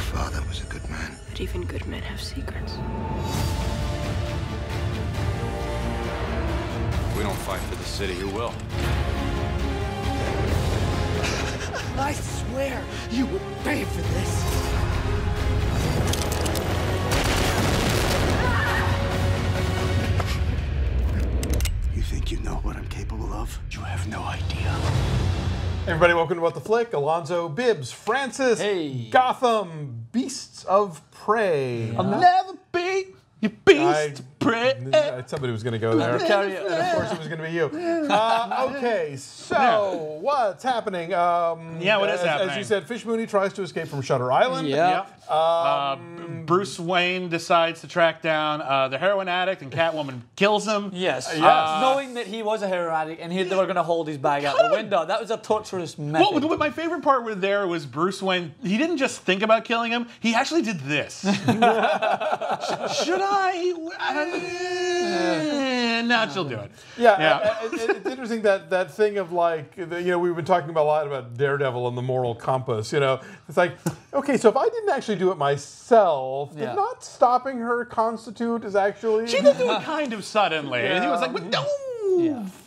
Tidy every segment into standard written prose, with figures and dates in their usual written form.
father was a good man. But even good men have secrets. If we don't fight for the city, who will? I swear you will pay for this. You think you know what I'm capable of? You have no idea. Everybody, welcome to What the Flick. Alonso, Bibbs, Francis, Gotham, Beasts of Prey. I'll never be your beast of prey. Somebody was going to go there. And of course it was going to be you. Okay, so what's happening? What is happening? As you said, Fish Mooney tries to escape from Shutter Island. Bruce Wayne decides to track down the heroin addict, and Catwoman kills him. Yes. Knowing that he was a heroin addict and they were going to hold his bag out the window. That was a torturous method. Well, my favorite part was Bruce Wayne. He didn't just think about killing him. He actually did this. Should I? No, she'll do it. It's interesting that thing of like, we've been talking a lot about Daredevil and the moral compass. It's like, okay, so if I didn't actually do it myself, did not stopping her constitute is actually... She did do it kind of suddenly. And he was like, no.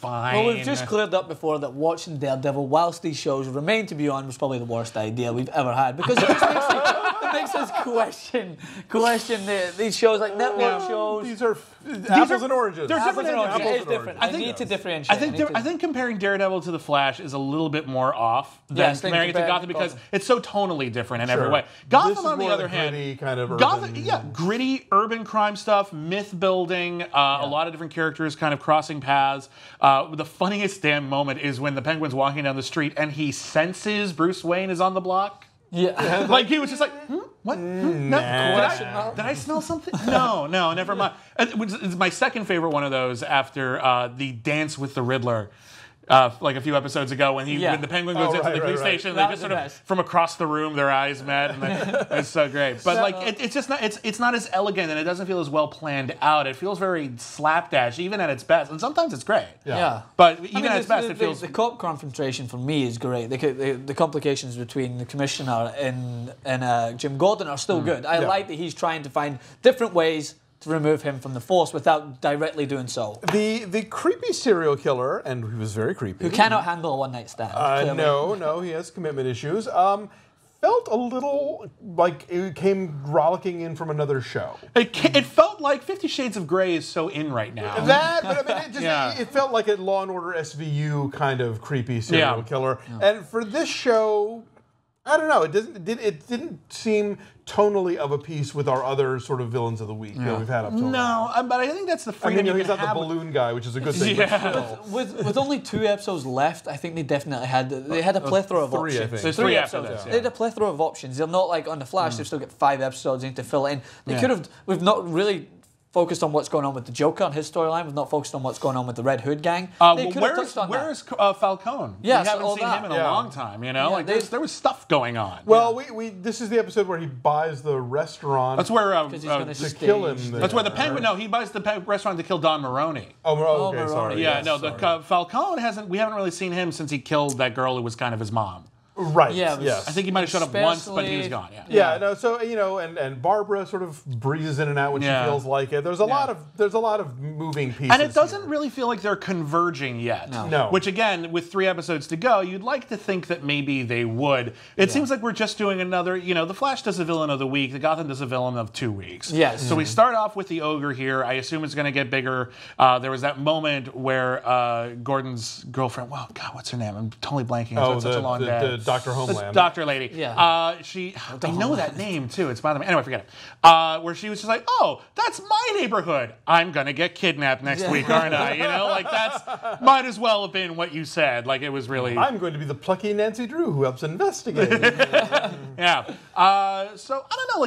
Fine. Well, we've just cleared up before that watching Daredevil whilst these shows remain to be on was probably the worst idea we've ever had, because it makes us question these shows like network shows. These are apples and oranges. They're different. It is different. I need to differentiate. I think comparing Daredevil to The Flash is a little bit more off than comparing it to Gotham, because it's so tonally different in every way. Gotham, on the other hand, gritty, kind of Gotham, gritty urban crime stuff, myth building, a lot of different characters kind of crossing paths. The funniest damn moment is when the Penguin's walking down the street and he senses Bruce Wayne is on the block. Yeah. Like he was just like, what? No, did I smell something? No, never mind. It's my second favorite one of those after the dance with the Riddler. Like a few episodes ago, when the Penguin goes into the police station, they just sort of from across the room, their eyes met, and it's so great. But it's just not it's not as elegant, and it doesn't feel as well planned out. It feels very slapdash, even at its best, and sometimes it's great. Yeah. But even at its best, it feels. The cop confrontation for me is great. The complications between the commissioner and Jim Gordon are still good. I like that he's trying to find different ways to remove him from the force without directly doing so. The creepy serial killer, and he was very creepy. Who cannot handle a one-night stand. No, he has commitment issues. Felt a little like it came rollicking in from another show. It felt like 50 Shades of Grey is so in right now. But I mean, it felt like a Law and Order SVU kind of creepy serial killer. And for this show, I don't know. It didn't seem tonally of a piece with our other sort of villains of the week that we've had up till now. No, but I think that's the freedom you he's can not have the balloon guy, which is a good thing. With only 2 episodes left, I think they definitely had a plethora of options. I think. There's 3 episodes. They had a plethora of options. They're not like on The Flash. They've still got 5 episodes. They need to fill it in. They could have. We've not really focused on what's going on with the Joker and his storyline. We've not focused on what's going on with the Red Hood gang. Where's Falcone? Yes, we haven't seen him in a long time. There was stuff going on. Well, this is the episode where he buys the restaurant. That's where to kill him. That's where the Penguin. No, he buys the restaurant to kill Don Maroney. Oh, okay, sorry. Yeah, Falcone hasn't. We haven't really seen him since he killed that girl who was kind of his mom. Right. Yeah. Yes. I think he might have showed up once, but he was gone. No. So and Barbara sort of breezes in and out when she feels like it. There's a lot of moving pieces, and it doesn't really feel like they're converging yet. No. Which again, with 3 episodes to go, you'd like to think that maybe they would. It seems like we're just doing another. The Flash does a villain of the week. The Gotham does a villain of 2 weeks. Yes. So we start off with the ogre here. I assume it's going to get bigger. There was that moment where Gordon's girlfriend. Wow, God, what's her name? I'm totally blanking. It's such a long day. The Dr. Homeland. Doctor lady. Yeah. I know that name too. It's bothering me. Anyway, forget it. Where she was just like, oh, that's my neighborhood. I'm going to get kidnapped next week, aren't I? That's might as well have been what you said. Like, it was really... I'm going to be the plucky Nancy Drew who helps investigate. Yeah. So, I don't know.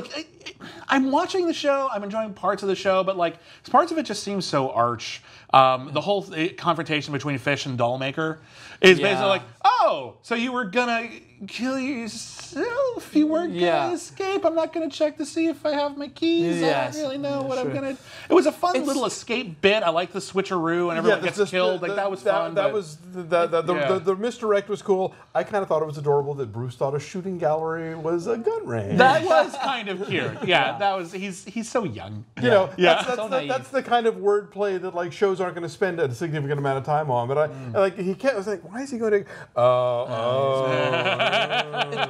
I'm watching the show. I'm enjoying parts of the show, but like parts of it just seem so arch. The whole confrontation between Fish and Dollmaker is basically like, oh, so you were gonna kill yourself? You weren't gonna escape? I'm not gonna check to see if I have my keys. I don't really know what I'm gonna. It was a fun little escape bit. I like the switcheroo and everyone gets killed. That was fun. The misdirect was cool. I kind of thought it was adorable that Bruce thought a shooting gallery was a gun range. That was kind of cute. Yeah, that was. He's so young. You know, that's the kind of wordplay that like shows aren't going to spend a significant amount of time on. But I was like, why is he going to?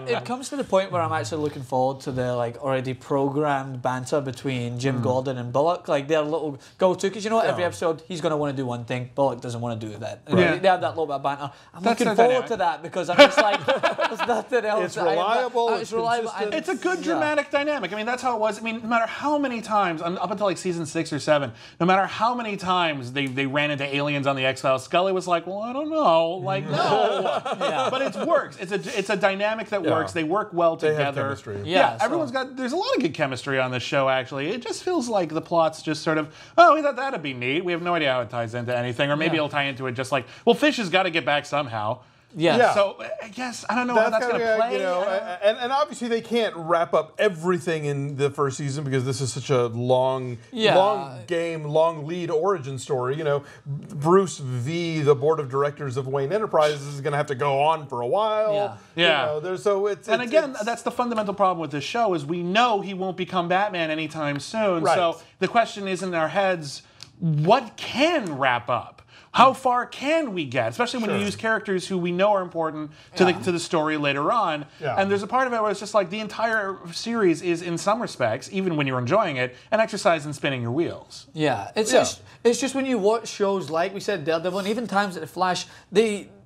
It comes to the point where I'm actually looking forward to the like already programmed banter between Jim Gordon and Bullock. Like their little go-to, because you know every episode he's going to want to do one thing, Bullock doesn't want to do that. Right. They have that little bit of banter. I'm looking forward to that because I'm just like, there's nothing else. It's reliable. It's reliable. It's a good dramatic dynamic. I mean, that's how it was. I mean, no matter how many times, up until like season 6 or 7, no matter how many times they ran into aliens on the X-Files, Scully was like, well, I don't know. Like, no. But it works. It's a dynamic that works. They work well together. They have chemistry. Everyone's got, there's a lot of good chemistry on this show, actually. It just feels like the plot's just sort of, oh, we thought that'd be neat. We have no idea how it ties into anything. Or maybe it'll tie into it just like, well, Fish has got to get back somehow. Yeah. So I guess I don't know how that's going to play. You know, and obviously they can't wrap up everything in the first season because this is such a long game, long lead origin story. You know, Bruce v. the board of directors of Wayne Enterprises is going to have to go on for a while. Yeah. You know, that's the fundamental problem with this show is we know he won't become Batman anytime soon. Right. So the question is in our heads, what can wrap up? How far can we get, especially when you use characters who we know are important to the story later on? Yeah. And there's a part of it where it's just like the entire series is, in some respects, even when you're enjoying it, an exercise in spinning your wheels. Yeah, it's just when you watch shows like we said Daredevil, and even times at the Flash,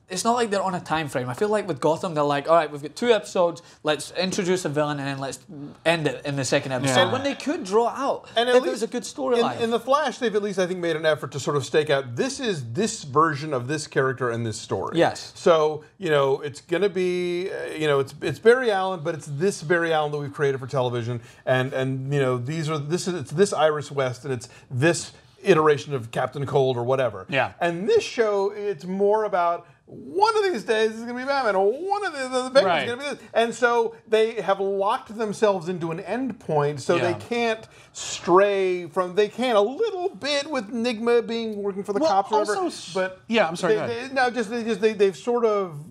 it's not like they're on a time frame. I feel like with Gotham, they're like, all right, we've got 2 episodes, let's introduce a villain and then let's end it in the second episode. When they could draw out, and if it was a good storyline. In The Flash, they've at least, I think, made an effort to sort of stake out, this is this version of this character and this story. Yes. So, you know, it's going to be, you know, it's Barry Allen, but it's this Barry Allen that we've created for television. And you know, it's this Iris West and it's this iteration of Captain Cold or whatever. Yeah. And this show, it's more about, one of these days is going to be Batman, or one of the Penguin's going to be this. And so they have locked themselves into an end point, so they can't stray from, they can a little bit with Nigma working for the cops or whatever. But I'm sorry.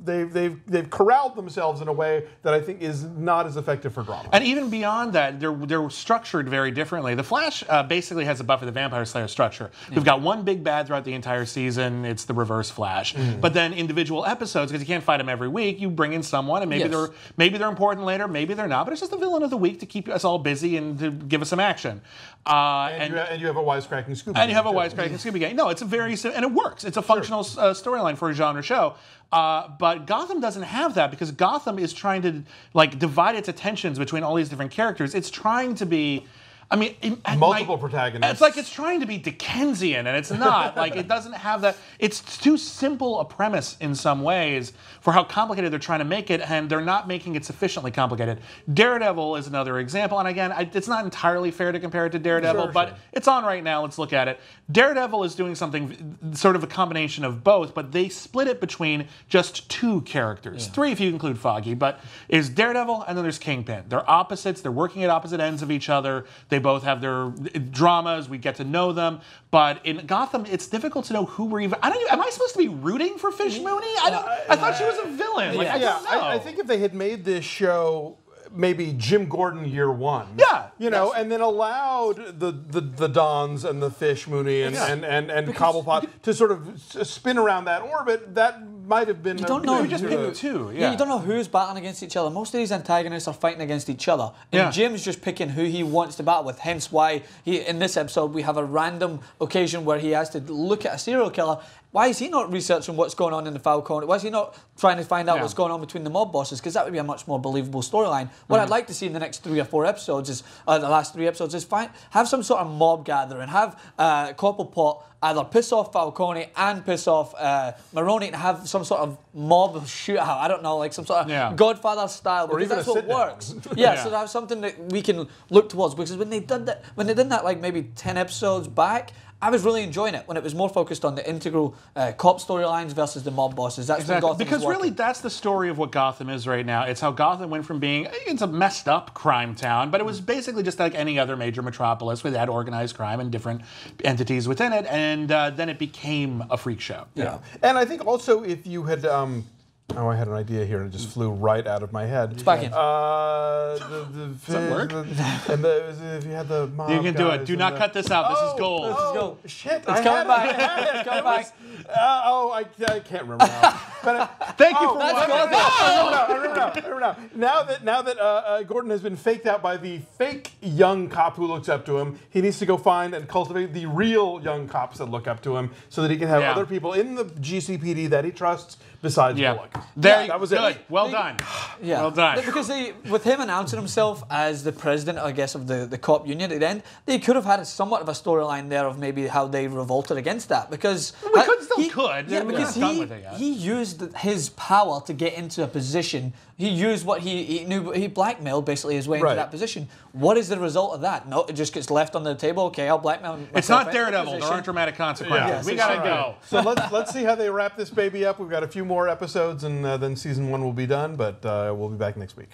They've corralled themselves in a way that I think is not as effective for drama. And even beyond that, they're structured very differently. The Flash basically has a Buffy the Vampire Slayer structure. We've got one big bad throughout the entire season. It's the Reverse Flash. But then individual episodes, because you can't fight them every week, you bring in someone, and maybe they're important later, maybe they're not, but it's just the villain of the week to keep us all busy and to give us some action. And you have a wisecracking Scooby. And you have a wisecracking Scooby gang. No, it's a and it works. It's a functional storyline for a genre show. But Gotham doesn't have that because Gotham is trying to like divide its attentions between all these different characters. It's trying to be, I mean, multiple protagonists. It's like it's trying to be Dickensian, and it's not. Like it doesn't have that. It's too simple a premise in some ways for how complicated they're trying to make it, and they're not making it sufficiently complicated. Daredevil is another example, and again, it's not entirely fair to compare it to Daredevil, but it's on right now. Let's look at it. Daredevil is doing something sort of a combination of both, but they split it between just 2 characters, 3 if you include Foggy. But is Daredevil, and then there's Kingpin. They're opposites. They're working at opposite ends of each other. They both have their dramas. We get to know them. But in Gotham, it's difficult to know who we're even. Am I supposed to be rooting for Fish Mooney? I thought she was a villain. Like, I don't know. I think if they had made this show maybe Jim Gordon year 1. Yeah. You know, and then allowed the Dons and the Fish Mooney and Cobblepot to sort of spin around that orbit, that might have been... You don't know. You just pick 2. Yeah, you don't know who's battling against each other. Most of these antagonists are fighting against each other. And Jim's just picking who he wants to battle with, hence why in this episode we have a random occasion where he has to look at a serial killer why is he not researching what's going on in the Falcone? Why is he not trying to find out what's going on between the mob bosses? Because that would be a much more believable storyline. What I'd like to see in the next 3 or 4 episodes is, the last 3 episodes, is have some sort of mob gathering, have Cobblepot either piss off Falcone and piss off Maroney, and have some sort of mob shootout. I don't know, like some sort of Godfather style, because that's what works. So to have something that we can look towards. Because when they did that like maybe 10 episodes back, I was really enjoying it when it was more focused on the integral cop storylines versus the mob bosses. That's what Gotham because really that's the story of what Gotham is right now. It's how Gotham went from being, it's a messed up crime town, but it was basically just like any other major metropolis with that organized crime and different entities within it, and then it became a freak show. Yeah. And I think also if you had oh, I had an idea here and it just flew right out of my head. It's back in. Does that work? If you had the mob you can do it. Do not cut this out. This is gold. This is gold. Shit. It's coming back. It's coming back. I can't remember now. But, thank you for that's watching. I remember now. Now that Gordon has been faked out by the fake young cop who looks up to him, he needs to go find and cultivate the real young cops that look up to him so that he can have other people in the GCPD that he trusts besides Bullock. That was good. it. Well done. Yeah. Well done. Because with him announcing himself as the president, I guess, of the cop union at the end, they could have had somewhat of a storyline there of maybe how they revolted against that. Because we could. Yeah, because he used his power to get into a position. He used what he knew. He blackmailed basically his way into that position. What is the result of that? No, it just gets left on the table. Okay, I'll blackmail myself. It's not Daredevil. There aren't dramatic consequences. Yeah. We gotta go. So let's see how they wrap this baby up. We've got a few more episodes, and then season 1 will be done. But we'll be back next week.